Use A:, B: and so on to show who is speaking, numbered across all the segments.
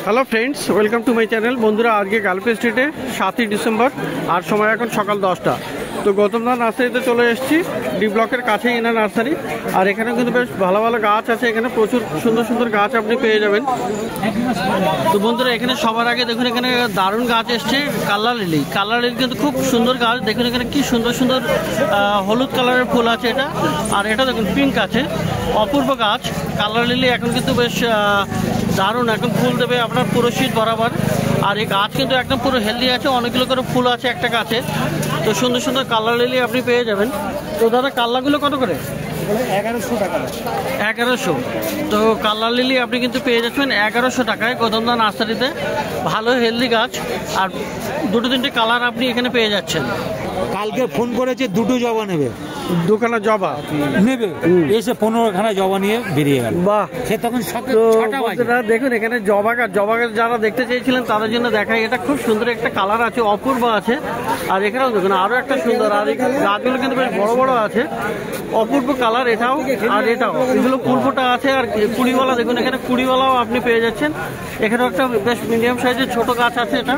A: Hello friends, welcome to my channel. বন্ধুরা, আজকে Gulf স্ট্রিটে 7ই ডিসেম্বর আর সময় এখন সকাল 10টা। তো গৌতম দা নার্সারিতে চলে এসেছি, ডি ব্লকের কাছেই এনা নার্সারি। আর এখানে কিন্তু বেশ ভালো ভালো গাছ আছে, এখানে প্রচুর সুন্দর সুন্দর গাছ আপনি পেয়ে যাবেন। তো বন্ধুরা, এখানে সবার আগে দেখুন এখানে দারুণ গাছ এসছে কালার লিলি। কালার লিলি কিন্তু খুব সুন্দর গাছ, দেখুন এখানে কি সুন্দর সুন্দর হলুদ কালারের ফুল আছে এটা। আর এটা দেখুন পিঙ্ক আছে, অপূর্ব গাছ কালার লিলি। এখন কিন্তু বেশ দারুণ, এখন ফুল দেবে আপনার পুরো শীত বরাবর। আর এই গাছ কিন্তু একদম পুরো হেলদি আছে, অনেকগুলো করে ফুল আছে একটা গাছে। তো সুন্দর সুন্দর কালার লিলি আপনি পেয়ে যাবেন। তো দাদা, কাল্লাগুলো কত করে?
B: 1100 টাকা।
A: 1100। তো কালার লিলি আপনি কিন্তু পেয়ে যাচ্ছেন 1100 টাকায় গৌতম দা নার্সারিতে। ভালো হেলদি গাছ আর দুটো তিনটে কালার আপনি এখানে পেয়ে যাচ্ছেন।
B: কালকে ফোন করেছে দুটো জবা নেবে,
A: দুখানা জবা
B: নেবে, এসে 15খানা জবা নিয়ে বেরিয়ে গেল।
A: বাহ!
B: সে তখন
A: দেখুন এখানে জবা গাছ যারা দেখতে চেয়েছিলেন তাদের জন্য দেখাই। এটা খুব সুন্দর একটা কালার আছে, অপূর্ব আছে। আর এখানেও দেখুন আরো একটা সুন্দর, আর এখানে গাছগুলো কিন্তু বেশ বড় বড় আছে, অপূর্ব কালার এটাও আর এটাও। এগুলো পূর্বটা আছে আর কুড়িওয়ালা, দেখুন এখানে কুড়িওয়ালাও আপনি পেয়ে যাচ্ছেন। এখানেও একটা বেশ মিডিয়াম সাইজের ছোট গাছ আছে এটা।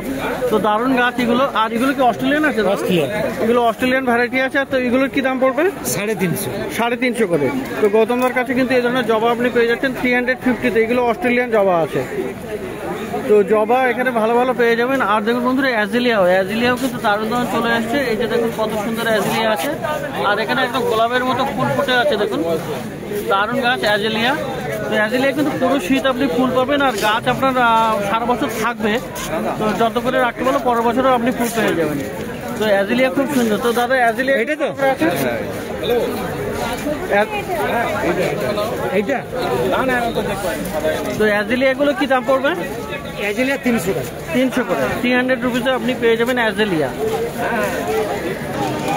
A: তো দারুণ গাছ এগুলো। আর এগুলো কি অস্ট্রেলিয়ান আছে? এগুলো অস্ট্রেলিয়ান ভ্যারাইটি আছে। তো এগুলোর কি দাম পড়বে? 350 করে। তো গৌতমদার কাছে কিন্তু এই ধরনের জবা আপনি পেয়ে যাচ্ছেন 350-তে। এগুলো অস্ট্রেলিয়ান জবা আছে। তো জবা এখানে ভালো ভালো পেয়ে যাবেন। আর দেখুন বন্ধুরা, অ্যাজিলিয়াও কিন্তু দারুণ দারুণ চলে আসছে। এই যে দেখুন কত সুন্দর অ্যাজিলিয়া আছে। আর এখানে একদম গোলাপের মতো ফুল ফুটে আছে, দেখুন দারুণ গাছ অ্যাজিলিয়া। তো অ্যাজিলিয়া কিন্তু পুরো শীত আপনি ফুল পাবেন, আর গাছ আপনার সারা বছর থাকবে। তো যত করে রাখতে পারলে পরের বছরও আপনি ফুল পেয়ে যাবেন। তো অ্যাজিলিয়া খুব সুন্দর। তো দাদা, অ্যাজিলিয়া এটা তো এইটা তো অ্যাজিলিয়াগুলো কি দাম পড়বে?
B: অ্যাজিলিয়া 300 টাকা।
A: 300 করে, 300 রুপিসে আপনি পেয়ে যাবেন অ্যাজিলিয়া।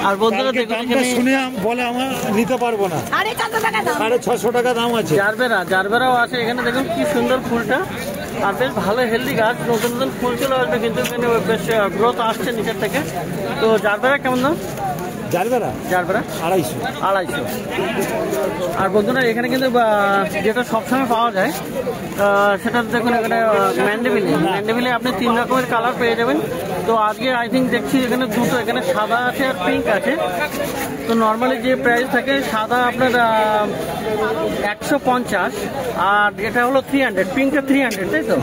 A: আর বন্ধুরা দেখুন,
B: শুনে বলে আমার নিতে পারবো না, 650 টাকা দাম আছে।
A: জারবেরাও আছে এখানে, দেখুন কি সুন্দর ফুলটা। আর বেশ ভালো হেলদি গাছ, নতুন নতুন ফুল চলে আসবে কিন্তু এখানে বেশ গ্রোথ আসছে নিচের থেকে। তো জারবেরা কেমন দাম? জারবেরা 250। আর বন্ধুরা, এখানে কিন্তু যেটা সবসময় পাওয়া যায় সেটা দেখুন এখানে ম্যান্ডেভিলে আপনি 3 রকমের কালার পেয়ে যাবেন। তো আজকে আই থিঙ্ক দেখছি এখানে দুটো, এখানে সাদা আছে আর পিঙ্ক আছে। তো নর্মালি যে প্রাইস থাকে সাদা আপনার 150, আর এটা হলো 300। পিঙ্কটা 300, তাই তো?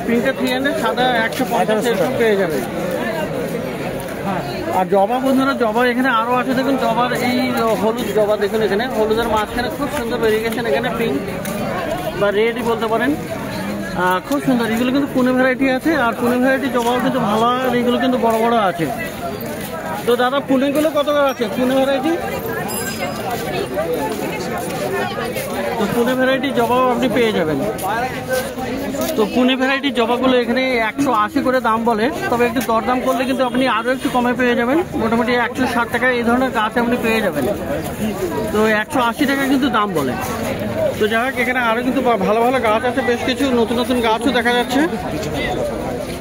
A: পিঙ্কটা 300, সাদা 150 এরকম পেয়ে যাবে। আর জবা বন্ধুরা, জবা এখানে আরো আছে, দেখুন জবার এই হলুদ জবা, দেখুন এখানে হলুদের মাঝখানে খুব সুন্দর ভেরিয়েশন। এখানে পিঙ্ক বা রেডই বলতে পারেন, খুব সুন্দর। এগুলো কিন্তু পুনে ভ্যারাইটি আছে, আর পুনে ভ্যারাইটি জবাও কিন্তু ভালো, আর এগুলো কিন্তু বড় বড় আছে। তো দাদা, পুনেগুলো কত করে আছে? পুনে ভ্যারাইটি, তো পুনে ভ্যারাইটি জবাও আপনি পেয়ে যাবেন। তো পুনে ভ্যারাইটি জবাগুলো এখানে 180 করে দাম বলে, তবে একটু দরদাম করলে কিন্তু আপনি আরও একটু কমে পেয়ে যাবেন। মোটামুটি 160 টাকায় এই ধরনের গাছ আপনি পেয়ে যাবেন। তো 180 টাকা কিন্তু দাম বলে। তো যাই হোক, এখানে আরও কিন্তু ভালো ভালো গাছ আছে, বেশ কিছু নতুন নতুন গাছও দেখা যাচ্ছে।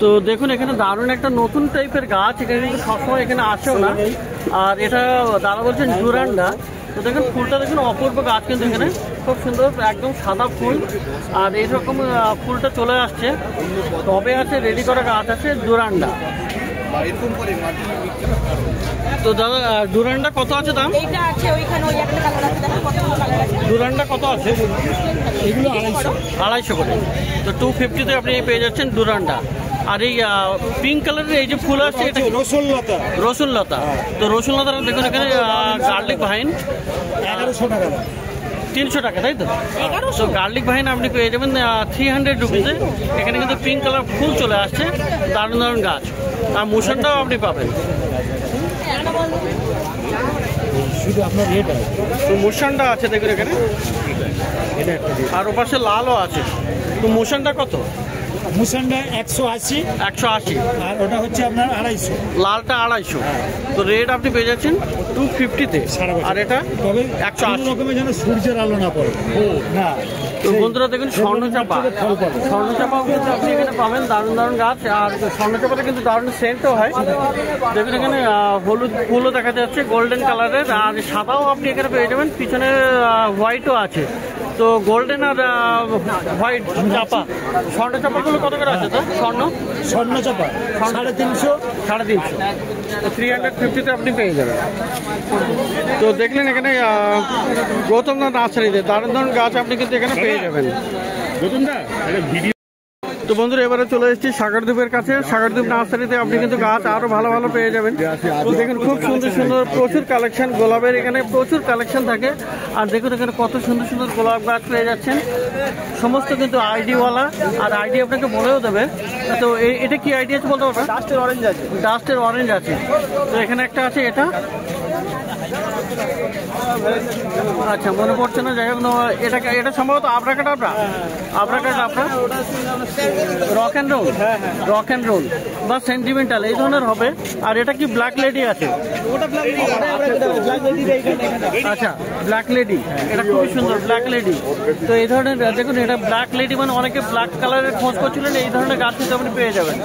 A: তো দেখুন এখানে দারুণ একটা নতুন টাইপের গাছ, এখানে কিন্তু সবসময় এখানে আসেও না। আর এটা দাদা বলছেন ডুরান্ডা। তো দেখুন ফুলটা, দেখুন অপূর্ব গাছ কিন্তু এখানে খুব সুন্দর, একদম সাদা ফুল। আর এইরকম ফুলটা চলে আসছে, টবে আছে, রেডি করা গাছ আছে ডুরান্ডা। তো দাদা, ডুরান্ডা কত আছে দাম? ডুরান্ডা কত আছে?
B: এগুলো
A: 250 করে। তো 250-তে আপনি পেয়ে যাচ্ছেন ডুরান্ডা। আর এই পিঙ্ক কালারের এই যে ফুল আছে এটা রসুনলতা। তো রসুনলতা দেখুন এখানে গার্লিক ভাইন
B: 1100 টাকা,
A: 300 টাকা, তাই তো? তো গার্লিক ভাইন আপনি পেয়ে যাবেন 300 রুপিসে। এখানে কিন্তু পিঙ্ক কালার ফুল চলে আসছে, দারুণ দারুণ গাছ। আর মোশনটাও আপনি পাবেন,
B: শুধু আপনার এটা।
A: তো মোশনটা আছে দেখুন এখানে, আর ওপাশে লালও আছে। তো মোশনটা কত?
B: মুসান্ডা 180, আর ওটা হচ্ছে আপনার 250।
A: লালটা 250। তো রেড আপনি পেয়ে যাচ্ছেন 250-তে, আর এটা 180
B: রকমের যেন সূর্যের আলো না পড়ে না।
A: তো বন্ধুরা দেখুন স্বর্ণচাপাও কিন্তু আপনি এখানে পাবেন, দারুণ দারুণ গাছ। আর স্বর্ণচাপাটা কিন্তু দারুণ সেন্টও হয়। দেখুন এখানে হলুদ ফুলও দেখা যাচ্ছে গোল্ডেন কালারের, আর সাদাও আপনি এখানে পেয়ে যাবেন, পিছনে হোয়াইটও আছে। তো তো গোল্ডেন আর হোয়াইট চাপা, স্বর্ণ চাপাগুলো কত করে আছে? তো
B: স্বর্ণ চাপা 350,
A: 350, 350-তে আপনি পেয়ে যাবেন। তো দেখলেন এখানে গৌতমনাথ নার্সারিতে দারুণ দারুণ গাছ আপনি কিন্তু এখানে পেয়ে যাবেন। তো বন্ধুরা এবারে চলে এসেছি সাগরদ্বীপের কাছে। সাগরদ্বীপ নার্সারিতে আপনি কিন্তু গাছ আরো ভালো ভালো পেয়ে যাবেন। তো দেখুন খুব সুন্দর সুন্দর প্রচুর কালেকশন, গোলাপের এখানে প্রচুর কালেকশন থাকে। আর দেখুন এখানে কত সুন্দর সুন্দর গোলাপ গাছ পেয়ে যাচ্ছেন, সমস্ত কিন্তু আইডিওয়ালা। আর আইডি আপনাকে বলেও দেবে। তো এটা কি আইডি আছে বলতে পারবেন?
B: ডাস্টের অরেঞ্জ আছে,
A: ডাস্টের অরেঞ্জ আছে। তো এখানে একটা আছে, এটা আচ্ছা মনে পড়ছে না, যাই হোক এটা সম্ভবত আবরাকাডাবরা রক অ্যান্ড রোল বা সেন্টিমেন্টাল এই ধরনের হবে। আর এটা কি ব্ল্যাক লেডি আছে? আচ্ছা ব্ল্যাক লেডি, এটা খুবই সুন্দর ব্ল্যাক লেডি। তো এই ধরনের দেখুন, এটা ব্ল্যাক লেডি মানে অনেকে ব্ল্যাক কালারের খোঁজ করছিলেন, এই ধরনের গাছ কিন্তু আপনি পেয়ে যাবেন।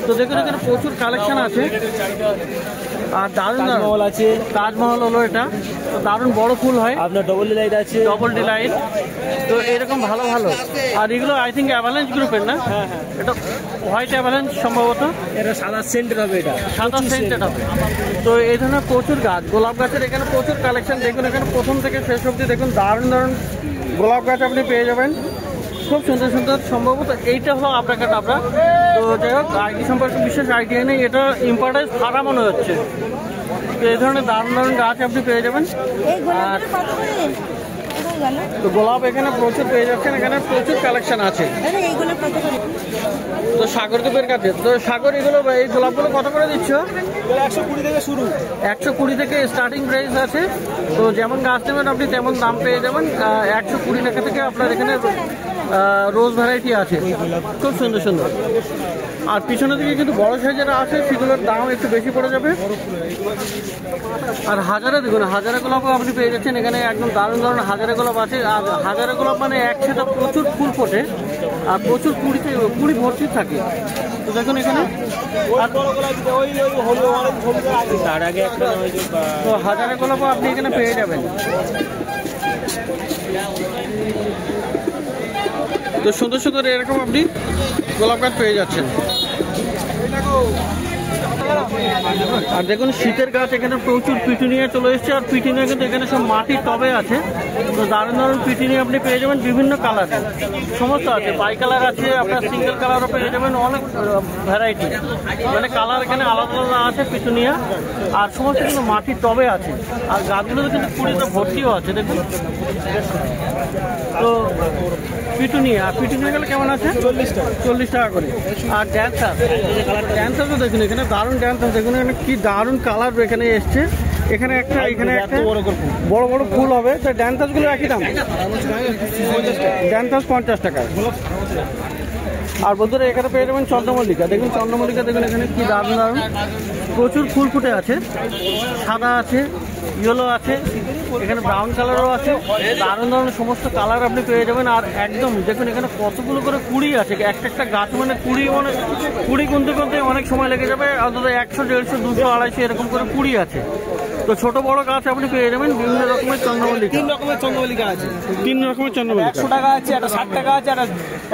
A: তো দেখুন এখানে প্রচুর কালেকশন আছে। আর দারুণ আছে, তাজমহল হলো এটা, তো দারুণ বড় ফুল হয়
B: আপনার ডবল ডিলাইট আছে,
A: ডবল ডিলাইট। তো এরকম ভালো ভালো। আর এগুলো আই থিঙ্ক অ্যাভালাঞ্চ গ্রুপের না? এটা হোয়াইট অ্যাভালাঞ্চ সম্ভবত,
B: এটা সাদা সেন্টেড হবে, এটা
A: সাদা সেন্টেড হবে। তো এই ধরনের প্রচুর গাছ, গোলাপ গাছের এখানে প্রচুর কালেকশন। দেখুন এখানে প্রথম থেকে শেষ অবধি দেখুন দারুণ দারুণ গোলাপ গাছ আপনি পেয়ে যাবেন, খুব সুন্দর সুন্দর। সম্ভবত এইটা হলো আবরাকাডাবরা। তো যাই হোক আইডি সম্পর্কে বিশেষ আইডিয়া নেই, এটা ইম্পর্টেন্স ফাড়া মনে হচ্ছে। তো এই ধরনের দারুণ দারুণ গাছ আপনি পেয়ে যাবেন। আর তো গোলাপ এখানে প্রচুর পেয়ে যাচ্ছেন, এখানে প্রচুর কালেকশন আছে। তো সাগরদ্বীপের কাছে, তো সাগর এগুলো এই গোলাপগুলো কত করে দিচ্ছ?
B: 120 থেকে শুরু,
A: 120 থেকে স্টার্টিং প্রাইস আছে। তো যেমন গাছ নেবেন আপনি তেমন দাম পেয়ে যাবেন। 120 টাকা থেকে আপনার এখানে রোজ ভ্যারাইটি আছে, খুব সুন্দর সুন্দর। আর পিছনের দিকে কিন্তু বড় সাইজের আছে, সেগুলোর দাম একটু বেশি পড়ে যাবে। আর হাজারে দেখুন, হাজারে গোলাপও আপনি পেয়ে যাচ্ছেন এখানে, একদম দারুণ দারুণ হাজারে গোলাপ আছে। আর হাজারে গোলাপ মানে একসাথে প্রচুর ফুল ফোটে আর প্রচুর কুড়ি ভর্তি থাকে। তো দেখুন এখানে তো হাজারে গোলাপও আপনি এখানে পেয়ে যাবেন। তো সুন্দর সুন্দর এরকম আপনি গোলাপ গাছ পেয়ে যাচ্ছেন। আর দেখুন শীতের গাছ এখানে প্রচুর পিটুনিয়া চলে এসছে। আর পিটুনিয়া কিন্তু এখানে সব মাটির টবে আছে। তো দারুণ দারুণ পিটুনিয়া আপনি পেয়ে যাবেন বিভিন্ন কালারের, সমস্ত আছে। বাই কালার আছে, আপনার সিঙ্গেল কালারও পেয়ে যাবেন, অনেক ভ্যারাইটি, মানে কালার এখানে আলাদা আলাদা আছে পিটুনিয়া। আর সমস্ত কিন্তু মাটির টবে আছে। আর গাছগুলোতে কিন্তু কুড়িতে ভর্তিও আছে দেখুন। তো পিটুনিয়া গেলে কেমন আছে? 40 টাকা করে। আর ড্যান্সারও দেখুন এখানে দারুণ ড্যান্সার, দেখুন এখানে কি দারুণ কালার এখানে এসছে। এখানে একটা বড় বড় ফুল হবে। তো ড্যান্সাসগুলো একই দাম, ড্যান্সাস 50 টাকা। আর বন্ধুরা এখানে পেয়ে যাবেন চন্দ্রমল্লিকা। দেখুন চন্দ্রমল্লিকা দেখুন এখানে কি দারুণ দারুণ প্রচুর ফুল ফুটে আছে। সাদা আছে, ইয়েলো আছে, এখানে ব্রাউন কালারও আছে। দারুণ দারুণ সমস্ত কালার আপনি পেয়ে যাবেন। আর একদম দেখুন এখানে কতগুলো করে কুড়ি আছে, একটা গাছ মানে কুড়ি গুনতে অনেক সময় লেগে যাবে। অন্তত 100, 150, 200, 250 এরকম করে কুড়ি আছে। তো ছোট বড় গাছ আপনি পেয়ে যাবেন বিভিন্ন রকমের চন্দ্রমল্লিকা।
B: 3 রকমের চন্দ্রমল্লিকা আছে,
A: 3 রকমের চন্দ্রমল্লিকা।
B: 100 টাকা আছে, একটা 60 টাকা আছে, একটা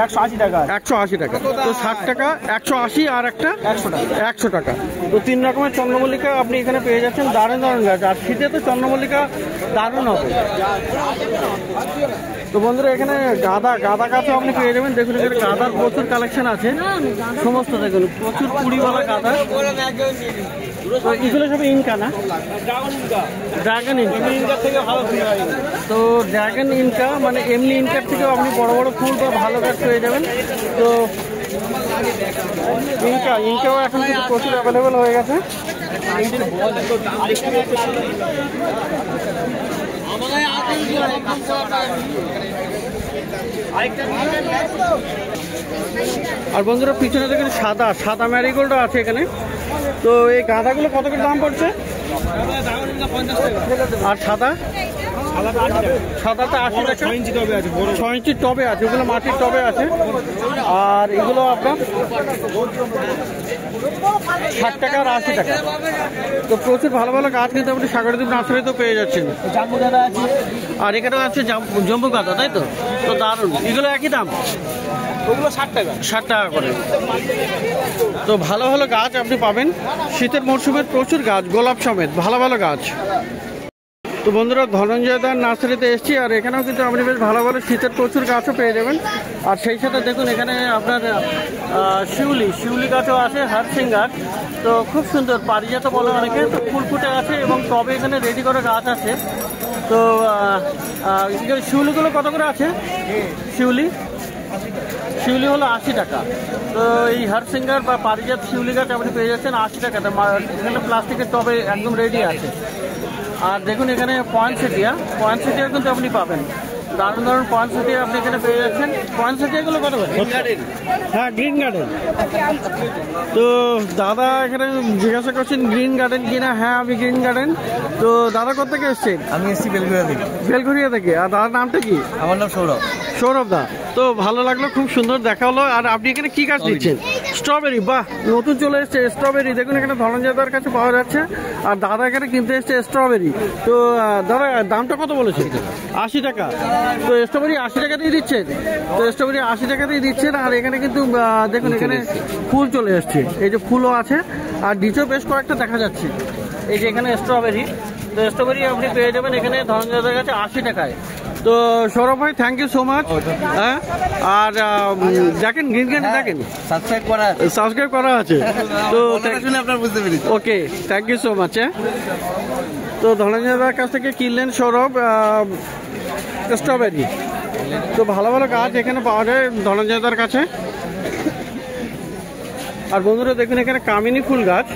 B: 180 টাকা।
A: 180 টাকা। তো 60 টাকা, 180 আর একটা 100 টাকা। তো 3 রকমের চন্দ্রমল্লিকা আপনি এখানে পেয়ে যাচ্ছেন। দারুণ দারুণ গাছ। আর শীতে তো চন্দ্রমল্লিকা দারুণ হবে। তো বন্ধুরা এখানে গাঁদা গাছও আপনি পেয়ে যাবেন। দেখুন এখানে গাঁদার প্রচুর কালেকশন আছে, সমস্ত দেখুন প্রচুর কুড়িওয়ালা গাঁদা। তো এগুলো সব ইনকা না? ড্রাগন ইনকা থেকে ভালো ফুল হয়। তো ড্রাগন ইনকা মানে এমনি ইনকার থেকেও আপনি বড় বড় ফুল বা ভালো গাছ পেয়ে যাবেন। তো ইনকাও এখন কিন্তু প্রচুর অ্যাভেলেবেল হয়ে গেছে। আর বন্ধুরা পিছনে দেখেন সাদা ম্যারিগোল্ড আছে এখানে। তো এই গাঁদাগুলো কত করে দাম পড়ছে? আর সাদা সাদাটা 80 টাকা,
B: 6 ইঞ্চি টবে আছে,
A: 6 ইঞ্চির টবে আছে, ওগুলো মাটির টবে আছে। আর এগুলো আপনার 60 টাকা আর 80 টাকা। তো প্রচুর ভালো ভালো গাছ কিন্তু আপনি সাগরদ্বীপ নার্সারিতেও পেয়ে যাচ্ছেন।
B: জাম্বু গাঁদা আছে,
A: আর এখানেও আছে জম্বু গাঁদা, তাই তো? তো দারুণ, এগুলো একই দাম,
B: ওগুলো 60 টাকা,
A: 60 টাকা করে। তো ভালো ভালো গাছ আপনি পাবেন শীতের মরশুমের, প্রচুর গাছ, গোলাপ সমেত ভালো ভালো গাছ। তো বন্ধুরা, ধনঞ্জয় দার নার্সারিতে এসেছি, আর এখানেও কিন্তু আপনি বেশ ভালো ভালো শীতের প্রচুর গাছও পেয়ে যাবেন। আর সেই সাথে দেখুন এখানে আপনার শিউলি গাছও আছে, হারসিঙ্গার। তো খুব সুন্দর, পারিজাত বলে অনেকে। তো ফুল ফুটে আছে এবং টবে এখানে রেডি করে গাছ আছে। তো শিউলিগুলো কত করে আছে? শিউলি হলো 80 টাকা। তো এই হারসিঙ্গার বা পারিজাত শিউলি গাছ আপনি পেয়ে যাচ্ছেন 80 টাকাতে। এখানে প্লাস্টিকের টবে একদম রেডি আছে। আর দেখুন এখানে পয়েন্টসেটিয়া কিন্তু আপনি পাবেন, দারুণ দারুণ পয়েন্টসেটিয়া আপনি এখানে পেয়ে যাচ্ছেন। পয়েন্টসেটিয়াগুলো কত করে? হ্যাঁ, গ্রিন গার্ডেন। তো দাদা এখানে জিজ্ঞাসা করছেন গ্রিন গার্ডেন কিনা। হ্যাঁ, আমি গ্রিন গার্ডেন। তো দাদা কোথা থেকে এসছেন?
B: আমি এসছি বেলঘরিয়া থেকে।
A: আর দাদার নামটা কি?
B: আমার নাম
A: সৌরভ দা। তো ভালো লাগলো, খুব সুন্দর দেখা হলো। আর আপনি এখানে কি গাছ দিচ্ছেন? স্ট্রবেরি। বাহ, নতুন চলে এসছে স্ট্রবেরি। দেখুন এখানে ধনঞ্জয়দার কাছে পাওয়া যাচ্ছে। আর দাদা এখানে কিনতে এসছে স্ট্রবেরি। তো দাদা দামটা কত বলেছে? 80 টাকা। তো স্ট্রবেরি 80 টাকা দিয়ে দিচ্ছেন? তো স্ট্রবেরি 80 টাকা দিয়ে দিচ্ছেন। আর এখানে কিন্তু দেখুন এখানে ফুল চলে এসছে, এই যে ফুলও আছে, আর নিচেও বেশ কয়েকটা দেখা যাচ্ছে। এই যে এখানে স্ট্রবেরি। তো স্ট্রবেরি আপনি পেয়ে যাবেন এখানে ধনঞ্জয়দার কাছে 80 টাকায়। তো সৌরভ ভাই, থ্যাংক ইউ সো মাচ। হ্যাঁ, আর দেখেন গ্রিন গার্ডেন দেখেন, সাবস্ক্রাইব করা আছে। তো আপনার বুঝতে পেরেছি। ওকে, থ্যাংক ইউ সো মাচ। তো ধনঞ্জয়দার কাছ থেকে কিনলেন সৌরভ স্ট্রবেরি। তো ভালো ভালো গাছ এখানে পাওয়া যায় ধনঞ্জয়দার কাছে। আর বন্ধুরা দেখুন এখানে কামিনী ফুল গাছ,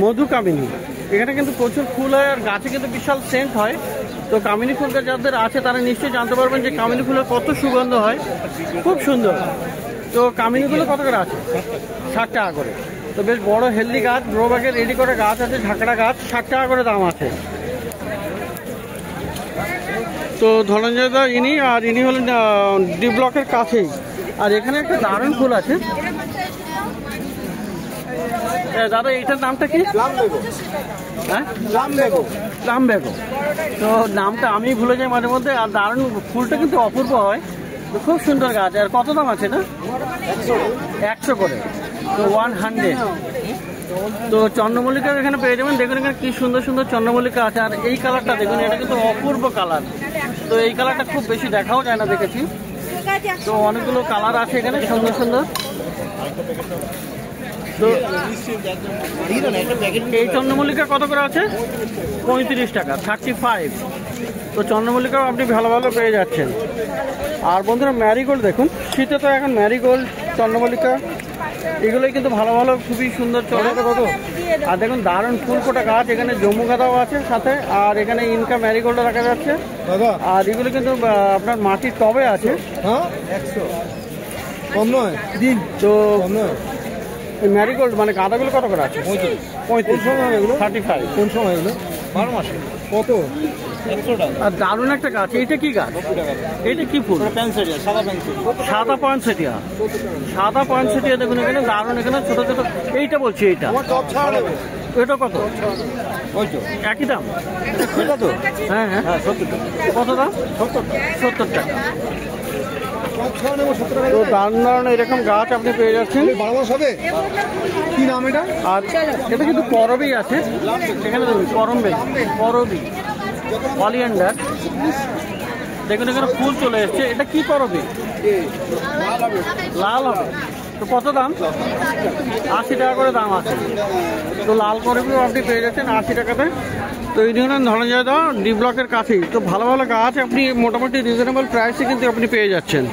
A: মধু কামিনী। এখানে কিন্তু প্রচুর ফুল হয়, আর গাছে কিন্তু বিশাল সেন্ট হয়। তো কামিনী ফুল গাছ যাদের আছে তারা নিশ্চয়ই জানতে পারবেন যে কামিনী ফুলের কত সুগন্ধ হয়, খুব সুন্দর। তো কামিনীগুলো কত করে আছে? 60 টাকা করে। তো বেশ বড় হেলদি গাছ, গ্রো ব্যাগে রেডি করে গাছ আছে, ঝাঁকড়া গাছ, 60 টাকা করে দাম আছে। তো ধনঞ্জয় দা ইনি, আর ইনি হলেন ডি ব্লকের কাছেই। আর এখানে একটা দারুণ ফুল আছে। দাদা এইটার নামটা কি? হ্যাঁ, রামবেগো। তো নামটা আমি ভুলে যাই মাঝে মধ্যে। আর দারুণ ফুলটা কিন্তু অপূর্ব হয়, তো খুব সুন্দর গাছ। আর কত দাম আছে না? 100 করে। তো 100। তো চন্দ্রমল্লিকা এখানে পেয়ে যাবেন। দেখুন এখানে কি সুন্দর সুন্দর চন্দ্রমল্লিকা আছে। আর এই কালারটা দেখুন, এটা কিন্তু অপূর্ব কালার। তো এই কালারটা খুব বেশি দেখাও যায় না, দেখেছি। তো অনেকগুলো কালার আছে এখানে সুন্দর সুন্দর। তো এই চন্দ্রমল্লিকা কত করে আছে? 35 টাকা, 35। তো চন্দ্রমল্লিকাও আপনি ভালো ভালো পেয়ে যাচ্ছেন। আর বন্ধুরা ম্যারিগোল্ড দেখুন, শীতে তো এখন ম্যারিগোল্ড, চন্দ্রমল্লিকা এগুলোই কিন্তু ভালো ভালো, খুবই সুন্দর চলে। কত? আর দেখুন দারুণ ফুল ফোটা গাছ, এখানে জম্মু গাঁদাও আছে সাথে। আর এখানে ইনকা ম্যারিগোল্ডও রাখা যাচ্ছে। আর এগুলো কিন্তু আপনার মাটির টবে আছে।
B: হ্যাঁ, 100 কম নয় দিন।
A: তো ম্যারিগোল্ড মানে গাঁদাগুলো কত করে আছে? 35 সময় এগুলো, 35।
B: কোন সময় এগুলো?
A: 12 মাসে।
B: কত? 100 টাকা।
A: আর দারুণ একটা গাছ, এইটা কি গাছ? এইটা কি ফুল?
B: প্যান্সেটিয়া, সাদা প্যান্সেটিয়া।
A: সাদা পয়েন্টসেটিয়া, সাদা পয়েন্টসেটিয়া। দেখুন এখানে দারুণ, এখানে ছোট ছোট। এইটা বলছি, এইটা এটা কত? একই দাম? হ্যাঁ হ্যাঁ, 70 টাকা। কত দাম? 70 টাকা। তো দারুণ দারুণ এরকম গাছ আপনি পেয়ে যাচ্ছেন।
B: কি নাম এটা?
A: আর এটা কিন্তু করবি আছে এখানে, দেখুন করবি অলিয়ান্ডার। দেখুন এখানে ফুল চলে এসছে। এটা কি করবি? লাল হবে। তো কত দাম? 80 টাকা করে দাম আছে। তো লাল করবিও আপনি পেয়ে যাচ্ছেন 80 টাকাতে। তো এই ধরনের ধনঞ্জয় দা ডি ব্লকের কাছেই। তো ভালো ভালো গাছ আপনি মোটামুটি রিজনেবল প্রাইসে কিন্তু আপনি পেয়ে যাচ্ছেন।